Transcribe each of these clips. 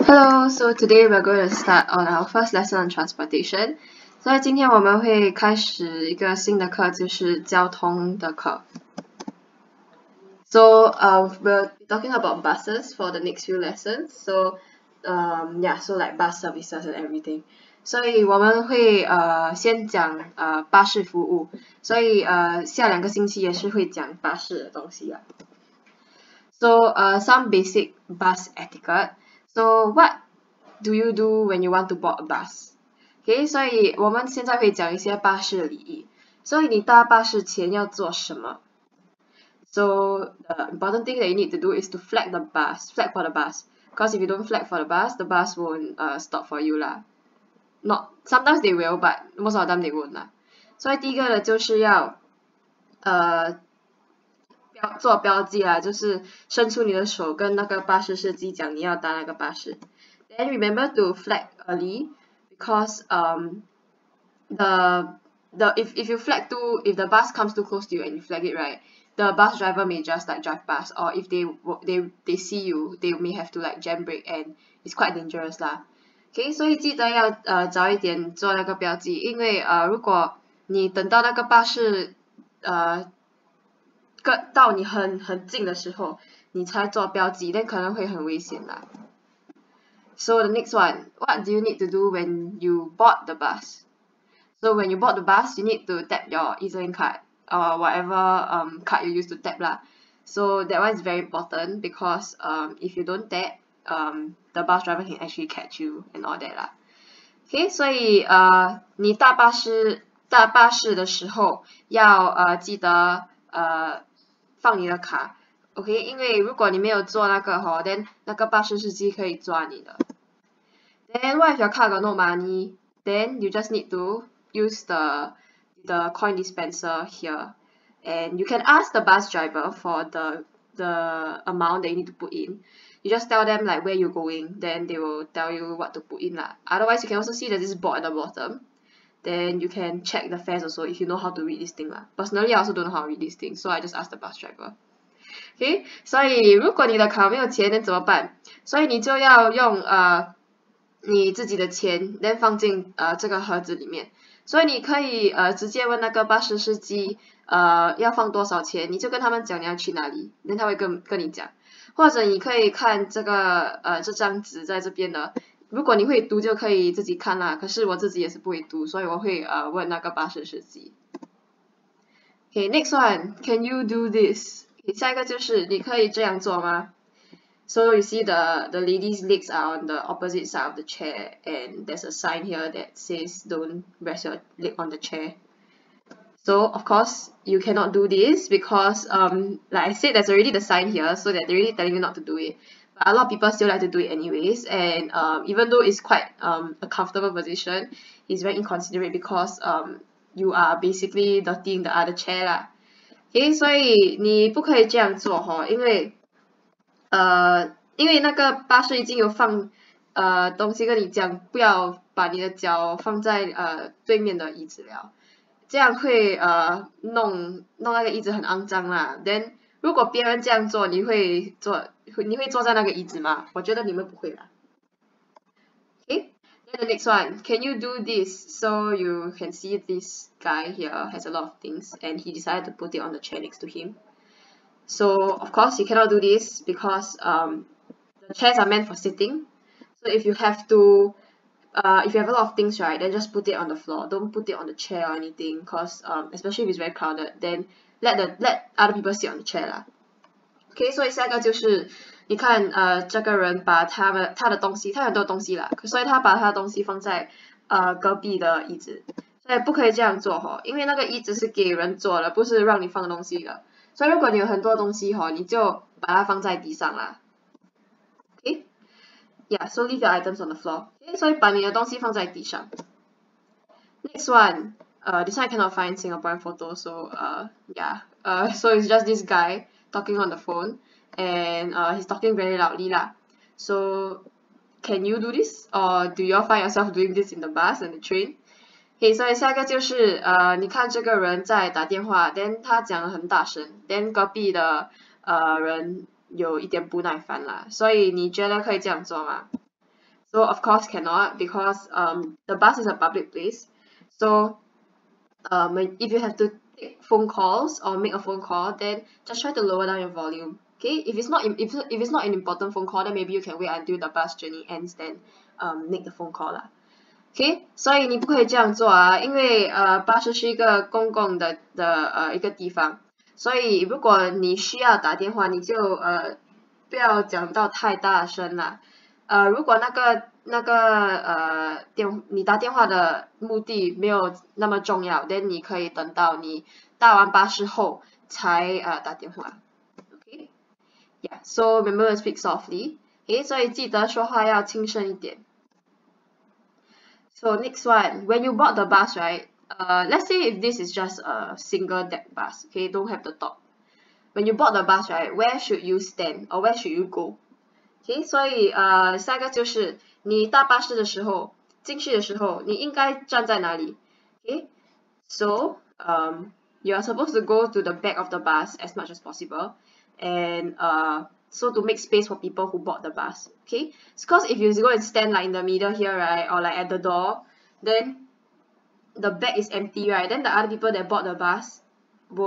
Hello, so today we're going to start on our first lesson on transportation. 所以今天我们会开始一个新的课，就是交通的课。So we're talking about buses for the next few lessons. So so like bus services and everything. 所以我们会先讲巴士服务，所以下2个星期也是会讲巴士的东西啊。So some basic bus etiquette. So what do you do when you want to board a bus? Okay, 所以我们现在会讲一些巴士礼仪。所以你搭巴士前要做什么？ So the important thing that you need to do is to flag for the bus. Because if you don't flag for the bus won't stop for you lah. Sometimes they will, but most of the time they won't lah. 所以第一个呢就是要做标记啦，就是伸出你的手跟那个巴士司机讲你要搭那个巴士。Then remember to flag early because if you flag if the bus comes too close to you and you flag it right, the bus driver may just like drive past, or if they see you, they may have to like jam brake and it's quite dangerous 啦。Okay, 所以记得要早一点做那个标记，因为如果你等到那个巴士到你很近的时候，你才做标记，那可能会很危险啦。So the next one, what do you need to do when you board the bus? So when you board the bus, you need to tap your EZ-Link card or whatever card you use to tap lah. So that one is very important because if you don't tap, the bus driver can actually catch you and all that lah. Okay, 所以你搭巴士的时候要记得放你的卡 ，OK？ 因为如果你没有做那个then 那个巴士司机可以抓你的。Then what if your car got no money? Then you just need to use the coin dispenser here, and you can ask the bus driver for the amount that you need to put in. You just tell them like where you're going, then they will tell you what to put in lah. Otherwise, you can also see there's this board at the bottom. Then you can check the fares also if you know how to read this thing lah. Personally, I also don't know how to read this thing, so I just ask the bus driver. Okay, 所以如果你的卡没有钱，那怎么办？所以你就要用你自己的钱 then 放进这个盒子里面。所以你可以直接问那个巴士司机要放多少钱，你就跟他们讲你要去哪里， then 他会跟你讲。或者你可以看这个这张纸在这边的。如果你会读就可以自己看啦，可是我自己也是不会读，所以我会问那个巴士司机。Okay, next one, can you do this? Okay, 下一个就是你可以这样做吗？ So you see the lady's legs are on the opposite side of the chair, and there's a sign here that says don't rest your leg on the chair. So of course you cannot do this because like I said, there's already the sign here, so that they're really telling you not to do it. But a lot of people still like to do it anyways, and even though it's quite a comfortable position, it's very inconsiderate because you are basically dirtying the other chair 啦。Okay, 所以你不可以这样做因为那个巴士已经有放东西跟你讲，不要把你的脚放在对面的椅子了，这样会弄那个椅子很肮脏啦。Then 如果别人这样做，你会坐在那个椅子吗？我觉得你们不会啦。Okay, then the next one, can you do this? So you can see this guy here has a lot of things, and he decided to put it on the chair next to him. So of course you cannot do this because the chairs are meant for sitting. So if you have a lot of things, right, then just put it on the floor. Don't put it on the chair or anything, because especially if it's very crowded, then let other people sit on the chair 啦。Okay, 所以下个就是你看这个人把他的东西，他很多东西啦，所以他把他的东西放在隔壁的椅子，所以不可以这样做因为那个椅子是给人坐的，不是让你放东西的。所以如果你有很多东西你就把它放在地上啦。Okay, yeah, so leave your items on the floor. Okay, 所以把你的东西放在地上。Next one, this one I cannot find Singaporean photo, so yeah, so it's just this guy talking on the phone, and he's talking very loudly lah. So can you do this, or do you all find yourself doing this in the bus and the train? Okay, 所以下一个就是你看这个人在打电话 then 他讲得很大声 then 隔壁的人有一点不耐烦啦，所以你觉得可以这样做吗？ So of course cannot, because the bus is a public place. So if you have to take phone calls or make a phone call, then just try to lower down your volume. Okay, if it's not if it's not an important phone call, then maybe you can wait until the bus journey ends, then make the phone call 啦。OK， 所以你不可以这样做啊，因为巴士是一个公共的一个地方，所以如果你需要打电话，你就不要讲到太大声啦。如果你打电话的目的没有那么重要 ，then 你可以等到你搭完巴士后才打电话。OK， yeah， so remember to speak softly。OK， 所以记得说话要轻声一点。So next one, when you board the bus, right? Let's say if this is just a single deck bus, okay, don't have the top. When you board the bus, right, where should you stand or where should you go? Okay， 所以下一个就是你搭巴士的时候，进去的时候，你应该站在哪里 ？Okay， so you are supposed to go to the back of the bus as much as possible, and so to make space for people who board the bus. Okay, because if you go and stand like in the middle here, right, or like at the door, then the back is empty, right? Then the other people that board the bus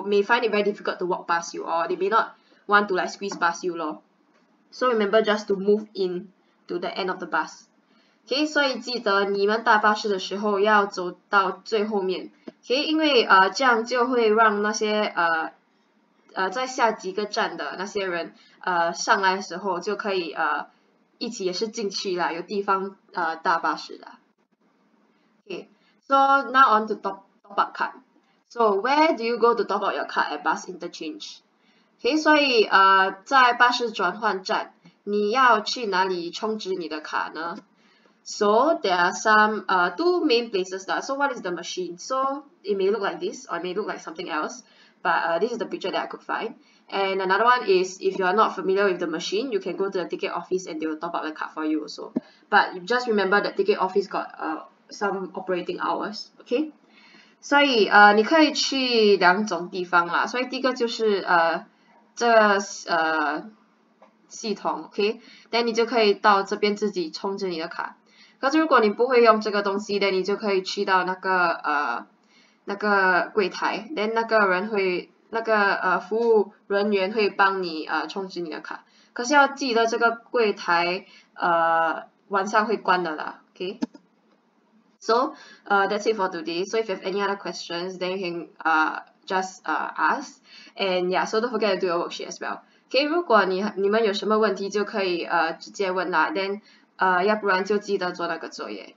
may find it very difficult to walk past you, or they may not want to like squeeze past you, lor. So remember just to move in to the end of the bus. OK， 所以记得你们搭巴士的时候要走到最后面。OK， 因为这样就会让那些在下几个站的那些人上来的时候就可以一起也是进去啦，有地方搭巴士啦。OK， so now on to top up card. So where do you go to top up your card at bus interchange? OK， 所以在巴士转换站，你要去哪里充值你的卡呢？So there are some two main places that. So one is the machine. So it may look like this, or it may look like something else, but this is the picture that I could find. And another one is if you are not familiar with the machine, you can go to the ticket office and they will top up the card for you also. But just remember that ticket office got some operating hours. Okay. 所以你可以去两种地方啦。所以第一个就是这个系统 ，OK， then 你就可以到这边自己充值你的卡。可是如果你不会用这个东西 ，then 你就可以去到那个柜台 ，then 那个服务人员会帮你充值你的卡。可是要记得这个柜台晚上会关的啦 ，OK。So that's it for today. So if you have any other questions, then you can just ask. And yeah, so don't forget to do your worksheet as well. OK， 如果你们有什么问题就可以直接问啦，then 要不然就记得做那个作业。